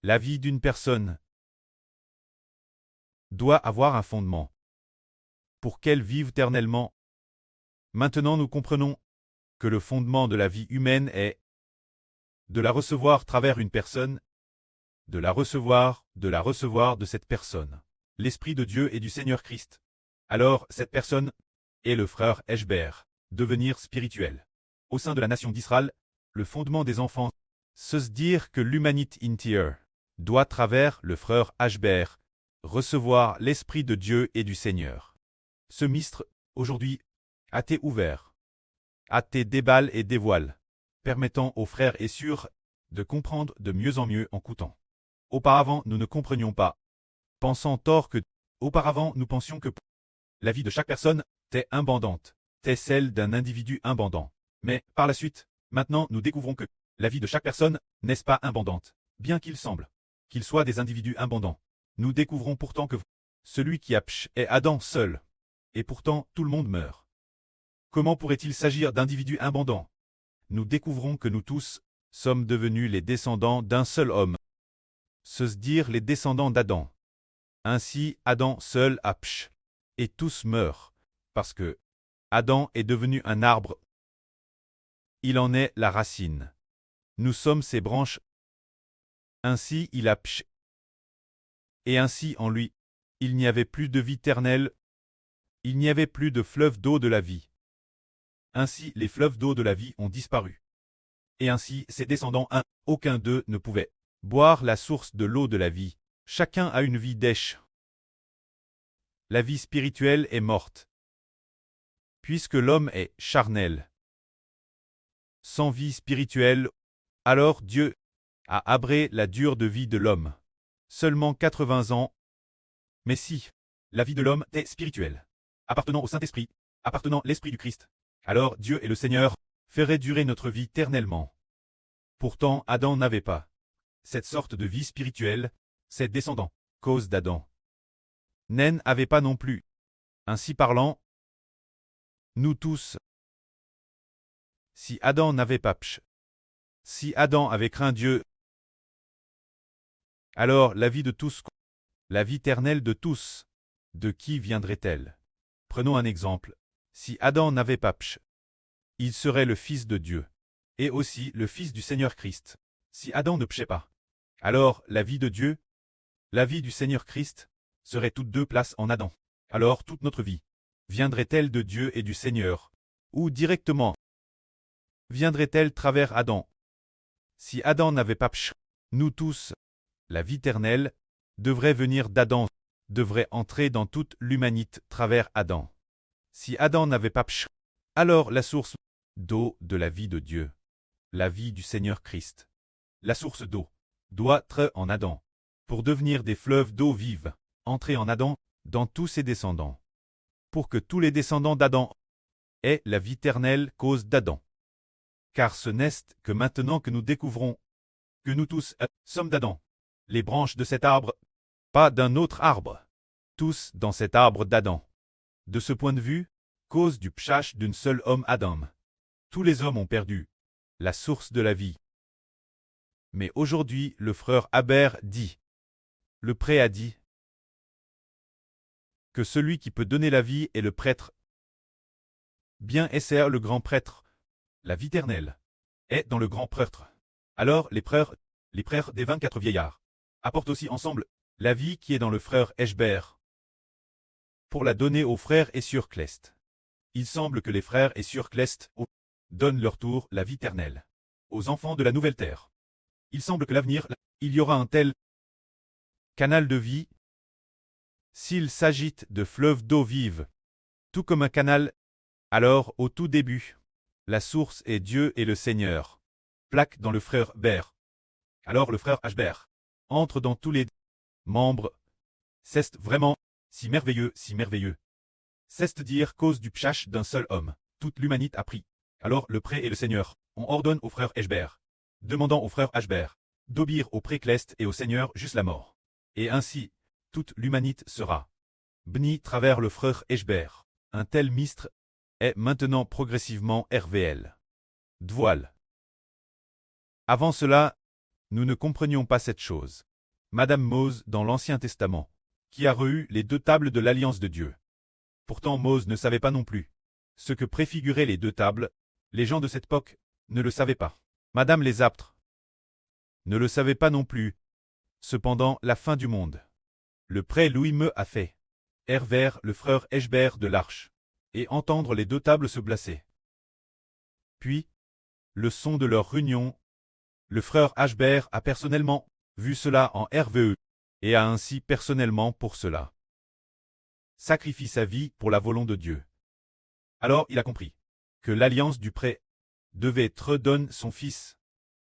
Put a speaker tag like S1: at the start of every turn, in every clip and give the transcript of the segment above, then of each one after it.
S1: La vie d'une personne doit avoir un fondement pour qu'elle vive éternellement. Maintenant nous comprenons que le fondement de la vie humaine est de la recevoir à travers une personne, de la recevoir de cette personne, l'Esprit de Dieu et du Seigneur Christ. Alors cette personne est le frère Eshber, devenir spirituel. Au sein de la nation d'Israël, le fondement des enfants, c'est se dire que l'humanité entière doit, à travers le frère Eshber, recevoir l'Esprit de Dieu et du Seigneur. Ce mystre, aujourd'hui, a été ouvert, a été déballe et dévoile, permettant aux frères et sœurs de comprendre de mieux en mieux en écoutant. Auparavant, nous ne comprenions pas, pensant tort que, auparavant, nous pensions que la vie de chaque personne était abondante, était celle d'un individu abondant. Mais, par la suite, maintenant, nous découvrons que la vie de chaque personne n'est pas abondante, bien qu'il semble qu'ils soient des individus abondants. Nous découvrons pourtant que celui qui a psh est Adam seul, et pourtant tout le monde meurt. Comment pourrait-il s'agir d'individus abondants? Nous découvrons que nous tous sommes devenus les descendants d'un seul homme, se dire les descendants d'Adam. Ainsi, Adam seul a psh, et tous meurent, parce que Adam est devenu un arbre. Il en est la racine. Nous sommes ses branches. Ainsi il a psh. Et ainsi en lui, il n'y avait plus de vie éternelle, il n'y avait plus de fleuve d'eau de la vie. Ainsi les fleuves d'eau de la vie ont disparu. Et ainsi ses descendants, aucun d'eux ne pouvait boire la source de l'eau de la vie. Chacun a une vie dèche. La vie spirituelle est morte, puisque l'homme est charnel. Sans vie spirituelle, alors Dieu a abré la dure de vie de l'homme. Seulement 80 ans. Mais si la vie de l'homme est spirituelle, appartenant au Saint-Esprit, appartenant à l'Esprit du Christ, alors Dieu et le Seigneur feraient durer notre vie éternellement. Pourtant, Adam n'avait pas cette sorte de vie spirituelle, ses descendants, cause d'Adam. Nen n'avait pas non plus. Ainsi parlant, nous tous, si Adam n'avait pas psh, si Adam avait craint Dieu, alors la vie de tous, la vie éternelle de tous, de qui viendrait-elle? Prenons un exemple. Si Adam n'avait pas psh, il serait le Fils de Dieu, et aussi le Fils du Seigneur Christ. Si Adam ne pshait pas, alors la vie de Dieu, la vie du Seigneur Christ, serait toutes deux places en Adam. Alors toute notre vie viendrait-elle de Dieu et du Seigneur, ou directement viendrait-elle travers Adam? Si Adam n'avait pas psh, nous tous, la vie éternelle, devrait venir d'Adam, devrait entrer dans toute l'humanité travers Adam. Si Adam n'avait pas psh, alors la source d'eau de la vie de Dieu, la vie du Seigneur Christ, la source d'eau, doit être en Adam, pour devenir des fleuves d'eau vive, entrer en Adam, dans tous ses descendants, pour que tous les descendants d'Adam aient la vie éternelle cause d'Adam. Car ce n'est que maintenant que nous découvrons que nous tous sommes d'Adam, les branches de cet arbre, pas d'un autre arbre, tous dans cet arbre d'Adam. De ce point de vue, cause du pshach d'un seul homme Adam, tous les hommes ont perdu la source de la vie. Mais aujourd'hui, le frère Aber dit, le prêtre a dit, que celui qui peut donner la vie est le prêtre. Bien essayer le grand prêtre, la vie éternelle, est dans le grand prêtre. Alors les frères des 24 vieillards, apportent aussi ensemble la vie qui est dans le frère Eshber, pour la donner aux frères et sœurs Clest. Il semble que les frères et sœurs Clest donnent leur tour la vie éternelle aux enfants de la nouvelle terre. Il semble que l'avenir, il y aura un tel canal de vie, s'il s'agit de fleuves d'eau vive, tout comme un canal, alors au tout début, la source est Dieu et le Seigneur, plaque dans le frère Ber. Alors le frère Ashber entre dans tous les membres. C'est vraiment si merveilleux, si merveilleux. C'est dire cause du pshach d'un seul homme, toute l'humanité a pris. Alors le prêtre et le Seigneur, on ordonne au frère Eshber, demandant au frère Ashber, d'obéir au prêtre Clest et au Seigneur jusqu'à la mort. Et ainsi, toute l'humanité sera bénie travers le frère Eshber. Un tel mystre est maintenant progressivement RVL. Dvoile. Avant cela, nous ne comprenions pas cette chose. Madame Mose dans l'Ancien Testament, qui a reçu les 2 tables de l'Alliance de Dieu. Pourtant Mose ne savait pas non plus ce que préfiguraient les 2 tables, les gens de cette époque ne le savaient pas. Madame les aptres ne le savait pas non plus. Cependant, la fin du monde. Le prêtre Louis me a fait vers le frère Eshbert de l'Arche, et entendre les 2 tables se placer. Puis, le son de leur réunion, le frère Ashbert a personnellement vu cela en RVE, et a ainsi personnellement pour cela sacrifié sa vie pour la volonté de Dieu. Alors il a compris que l'alliance du prêtre devait être donne son fils,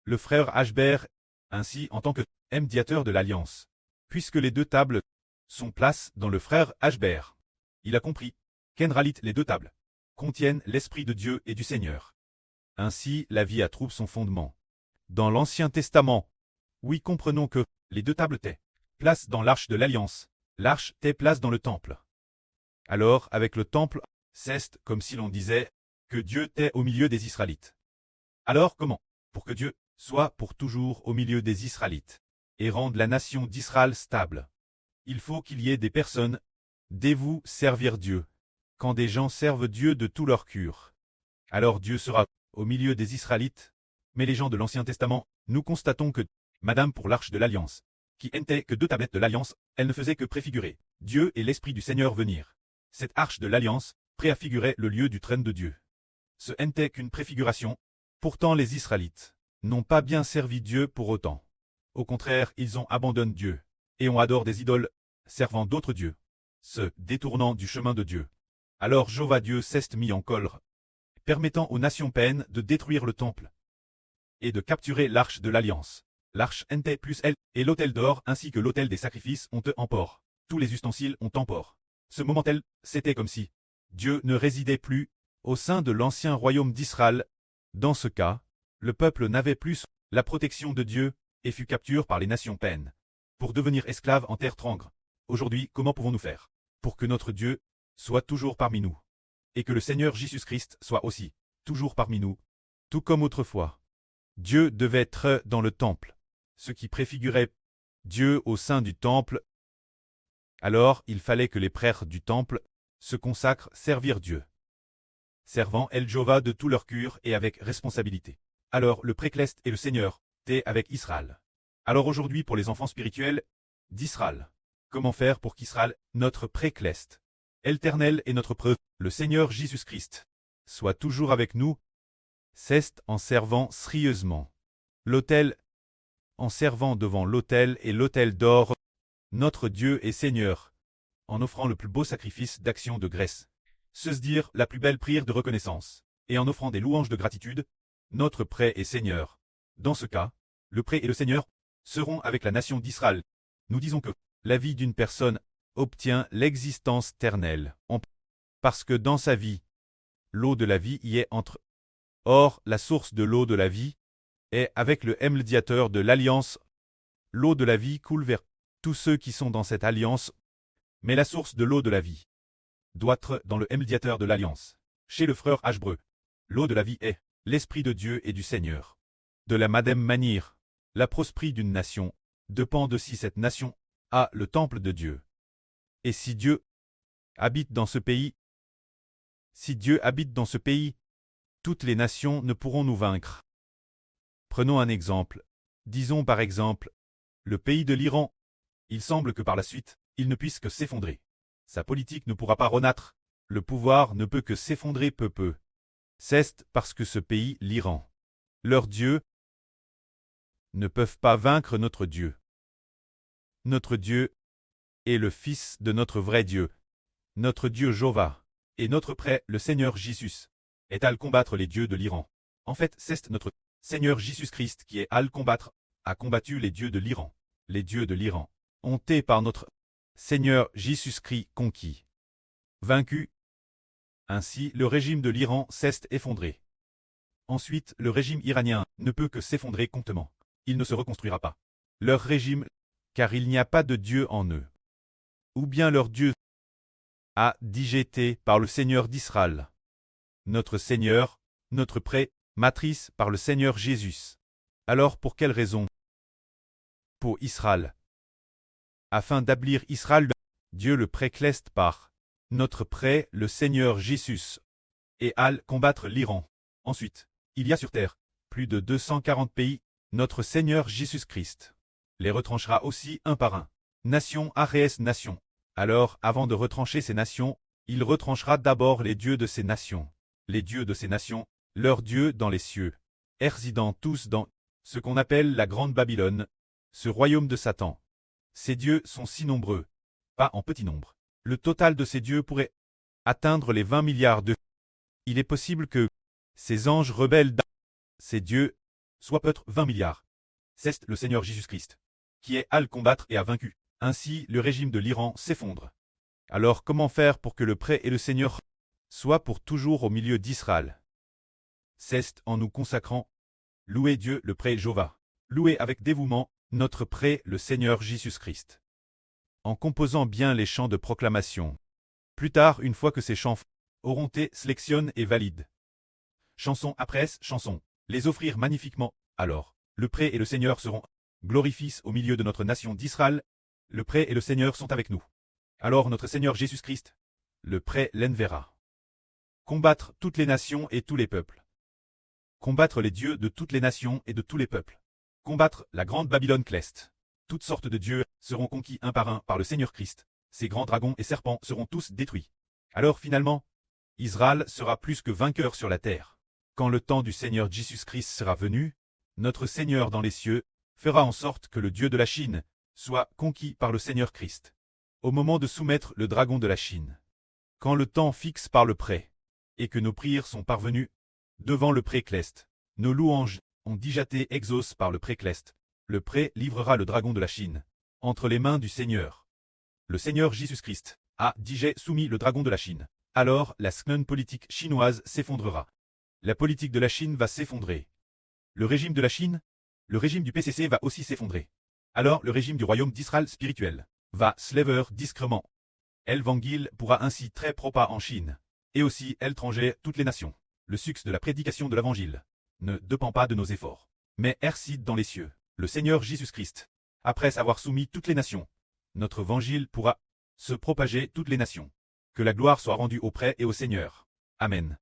S1: le frère Ashbert, ainsi en tant que médiateur de l'alliance, puisque les 2 tables sont place dans le frère Ashbert. Il a compris qu'enralit les 2 tables contiennent l'Esprit de Dieu et du Seigneur. Ainsi la vie a trouvé son fondement dans l'Ancien Testament. Oui, comprenons que les 2 tables étaient place dans l'arche de l'Alliance, l'arche était place dans le temple. Alors, avec le temple, c'est comme si l'on disait que Dieu était au milieu des Israélites. Alors comment? Pour que Dieu soit pour toujours au milieu des Israélites et rende la nation d'Israël stable, il faut qu'il y ait des personnes dévouées servir Dieu. Quand des gens servent Dieu de tout leur cœur, alors Dieu sera au milieu des Israélites. Mais les gens de l'Ancien Testament, nous constatons que Madame pour l'arche de l'Alliance, qui n'était que 2 tablettes de l'Alliance, elle ne faisait que préfigurer Dieu et l'Esprit du Seigneur venir. Cette arche de l'Alliance préfigurait le lieu du trône de Dieu. Ce n'était qu'une préfiguration. Pourtant les Israélites n'ont pas bien servi Dieu pour autant. Au contraire, ils ont abandonné Dieu, et ont adoré des idoles, servant d'autres dieux, se détournant du chemin de Dieu. Alors Jéhovah Dieu s'est mis en colère, permettant aux nations païennes de détruire le temple et de capturer l'arche de l'Alliance. L'arche NT plus elle, et l'autel d'or ainsi que l'autel des sacrifices ont emport. Tous les ustensiles ont emport. Ce moment-tel, c'était comme si Dieu ne résidait plus au sein de l'ancien royaume d'Israël. Dans ce cas, le peuple n'avait plus la protection de Dieu et fut capturé par les nations païennes pour devenir esclaves en terre trangre. Aujourd'hui, comment pouvons-nous faire pour que notre Dieu soit toujours parmi nous et que le Seigneur Jésus-Christ soit aussi toujours parmi nous, tout comme autrefois? Dieu devait être dans le temple, ce qui préfigurait Dieu au sein du temple. Alors il fallait que les prêtres du temple se consacrent servir Dieu, servant El Jéhovah de tout leur cœur et avec responsabilité. Alors le précleste et le Seigneur étaient avec Israël. Alors aujourd'hui pour les enfants spirituels d'Israël, comment faire pour qu'Israël, notre précleste, éternel et notre preuve, le Seigneur Jésus-Christ, soit toujours avec nous? C'est en servant sérieusement l'autel, en servant devant l'autel et l'autel d'or, notre Dieu et Seigneur, en offrant le plus beau sacrifice d'action de grâce, se dire la plus belle prière de reconnaissance, et en offrant des louanges de gratitude, notre prêtre et Seigneur. Dans ce cas, le prêtre et le Seigneur seront avec la nation d'Israël. Nous disons que la vie d'une personne obtient l'existence éternelle, parce que dans sa vie, l'eau de la vie y est entre. Or, la source de l'eau de la vie est avec le médiateur de l'alliance. L'eau de la vie coule vers tous ceux qui sont dans cette alliance, mais la source de l'eau de la vie doit être dans le médiateur de l'alliance. Chez le frère Ashbreu, l'eau de la vie est l'Esprit de Dieu et du Seigneur. De la même manière, la prospérité d'une nation dépend de si cette nation a le temple de Dieu. Et si Dieu habite dans ce pays, toutes les nations ne pourront nous vaincre. Prenons un exemple. Disons par exemple, le pays de l'Iran. Il semble que par la suite, il ne puisse que s'effondrer. Sa politique ne pourra pas renaître. Le pouvoir ne peut que s'effondrer peu. C'est parce que ce pays, l'Iran, leur Dieu, ne peuvent pas vaincre notre Dieu. Notre Dieu est le Fils de notre vrai Dieu. Notre Dieu Jéhovah, et notre prêtre, le Seigneur Jésus, est à combattre les dieux de l'Iran. En fait, c'est notre Seigneur Jésus-Christ qui est à combattre, a combattu les dieux de l'Iran. Les dieux de l'Iran ont été par notre Seigneur Jésus-Christ conquis, vaincus. Ainsi, le régime de l'Iran s'est effondré. Ensuite, le régime iranien ne peut que s'effondrer complètement. Il ne se reconstruira pas. Leur régime, car il n'y a pas de Dieu en eux. Ou bien leur Dieu a digété par le Seigneur d'Israël. Notre Seigneur, notre prêtre, matrice par le Seigneur Jésus. Alors pour quelle raison? Pour Israël, afin d'ablir Israël, Dieu le précleste par notre prêt, le Seigneur Jésus, et al combattre l'Iran. Ensuite, il y a sur terre plus de 240 pays, notre Seigneur Jésus-Christ les retranchera aussi un par un. Nation Ares nation. Alors, avant de retrancher ces nations, il retranchera d'abord les dieux de ces nations. Les dieux de ces nations, leurs dieux dans les cieux, résidant tous dans ce qu'on appelle la Grande Babylone, ce royaume de Satan. Ces dieux sont si nombreux, pas en petit nombre. Le total de ces dieux pourrait atteindre les 20 milliards de. Il est possible que ces anges rebelles, ces dieux, soient peut-être 20 milliards. C'est le Seigneur Jésus-Christ, qui est à le combattre et a vaincu. Ainsi, le régime de l'Iran s'effondre. Alors comment faire pour que le prêt et le Seigneur soient pour toujours au milieu d'Israël? C'est en nous consacrant. Louez Dieu le prêt Jéhovah. Louez avec dévouement notre prêt le Seigneur Jésus-Christ. En composant bien les chants de proclamation. Plus tard, une fois que ces chants auront été sélectionnés et valides. Chanson après chanson, les offrir magnifiquement. Alors, le prêt et le Seigneur seront glorifiés au milieu de notre nation d'Israël. Le prêt et le Seigneur sont avec nous. Alors notre Seigneur Jésus-Christ, le prêt l'enverra. Combattre toutes les nations et tous les peuples. Combattre les dieux de toutes les nations et de tous les peuples. Combattre la grande Babylone céleste. Toutes sortes de dieux seront conquis un par le Seigneur Christ. Ces grands dragons et serpents seront tous détruits. Alors finalement, Israël sera plus que vainqueur sur la terre. Quand le temps du Seigneur Jésus-Christ sera venu, notre Seigneur dans les cieux fera en sorte que le Dieu de la Chine soit conquis par le Seigneur Christ. Au moment de soumettre le dragon de la Chine. Quand le temps fixe par le prêt, et que nos prières sont parvenues devant le prêt céleste, nos louanges ont dijaté exauce par le prêt céleste. Le prêt livrera le dragon de la Chine entre les mains du Seigneur. Le Seigneur Jésus-Christ a déjà soumis le dragon de la Chine. Alors la scène politique chinoise s'effondrera. La politique de la Chine va s'effondrer. Le régime de la Chine, le régime du PCC va aussi s'effondrer. Alors le régime du royaume d'Israël spirituel va se lever discrètement. L'évangile pourra ainsi très propa en Chine, et aussi étranger toutes les nations. Le succès de la prédication de l'évangile ne dépend pas de nos efforts, mais récide dans les cieux. Le Seigneur Jésus-Christ, après avoir soumis toutes les nations, notre évangile pourra se propager toutes les nations. Que la gloire soit rendue au prêt et au Seigneur. Amen.